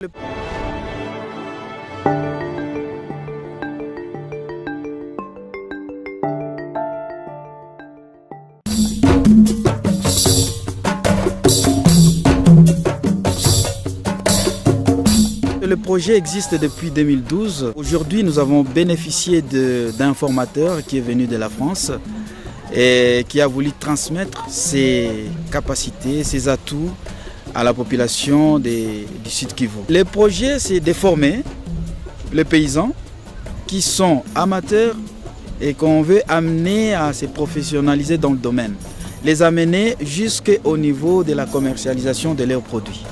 Le projet existe depuis 2012. Aujourd'hui, nous avons bénéficié d'un formateur qui est venu de la France et qui a voulu transmettre ses capacités, ses atouts à la population du Sud Kivu. Le projet, c'est de former les paysans qui sont amateurs et qu'on veut amener à se professionnaliser dans le domaine. Les amener jusqu'au niveau de la commercialisation de leurs produits.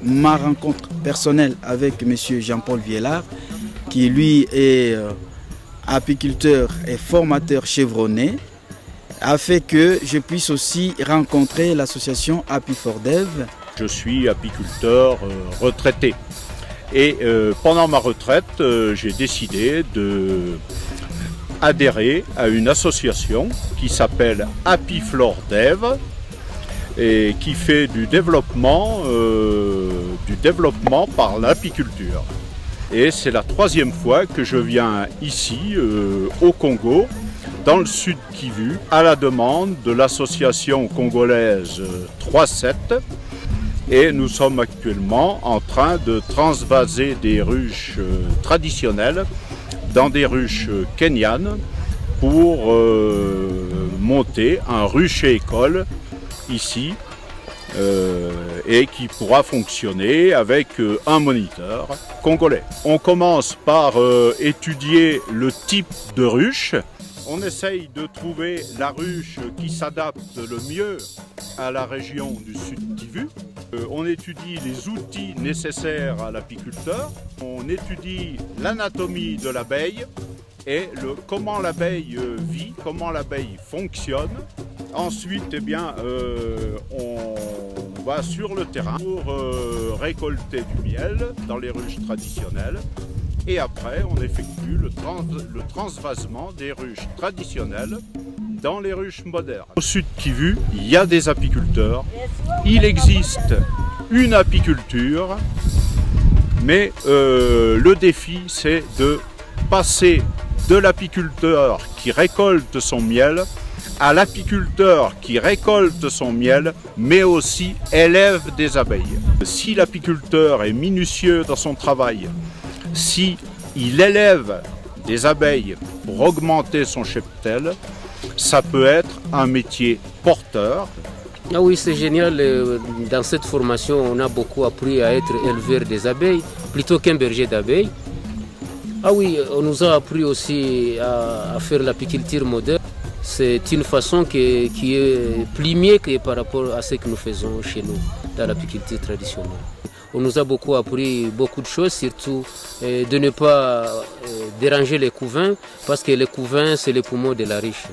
Ma rencontre personnelle avec M. Jean-Paul Viellard, qui lui est apiculteur et formateur chevronné, a fait que je puisse aussi rencontrer l'association Apifordev. Je suis apiculteur retraité et pendant ma retraite, j'ai décidé d'adhérer à une association qui s'appelle Apiflordev et qui fait du développement par l'apiculture. Et c'est la 3e fois que je viens ici au Congo, dans le Sud Kivu, à la demande de l'association congolaise 3-7. Et nous sommes actuellement en train de transvaser des ruches traditionnelles dans des ruches kenyanes pour monter un rucher-école ici et qui pourra fonctionner avec un moniteur congolais. On commence par étudier le type de ruche. On essaye de trouver la ruche qui s'adapte le mieux à la région du Sud Kivu. On étudie les outils nécessaires à l'apiculteur. On étudie l'anatomie de l'abeille et comment l'abeille vit, comment l'abeille fonctionne. Ensuite, on va sur le terrain pour récolter du miel dans les ruches traditionnelles. Et après, on effectue le transvasement des ruches traditionnelles dans les ruches modernes. Au Sud Kivu, il y a des apiculteurs. Il existe une apiculture, mais le défi, c'est de passer de l'apiculteur qui récolte son miel à l'apiculteur qui récolte son miel, mais aussi élève des abeilles. Si l'apiculteur est minutieux dans son travail, si il élève des abeilles pour augmenter son cheptel, ça peut être un métier porteur. Ah oui, c'est génial. Dans cette formation, on a beaucoup appris à être éleveur des abeilles, plutôt qu'un berger d'abeilles. Ah oui, on nous a appris aussi à faire l'apiculture moderne. C'est une façon qui est plus mieux que par rapport à ce que nous faisons chez nous, dans l'apiculture traditionnelle. On nous a beaucoup appris beaucoup de choses, surtout de ne pas déranger les couvains, parce que les couvains, c'est les poumons de la riche.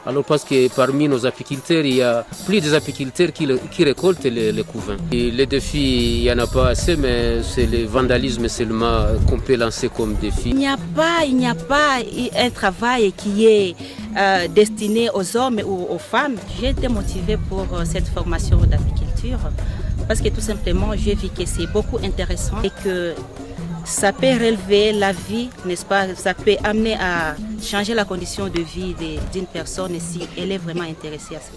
Alors parce que parmi nos apiculteurs, il y a plus des apiculteurs qui récoltent les couvains. Et les défis, il n'y en a pas assez, mais c'est le vandalisme seulement qu'on peut lancer comme défi. Il n'y a pas un travail qui est destiné aux hommes ou aux femmes. J'ai été motivée pour cette formation d'apiculture parce que tout simplement, j'ai vu que c'est beaucoup intéressant et que ça peut relever la vie, n'est-ce pas? Ça peut amener à changer la condition de vie d'une personne si elle est vraiment intéressée à ça.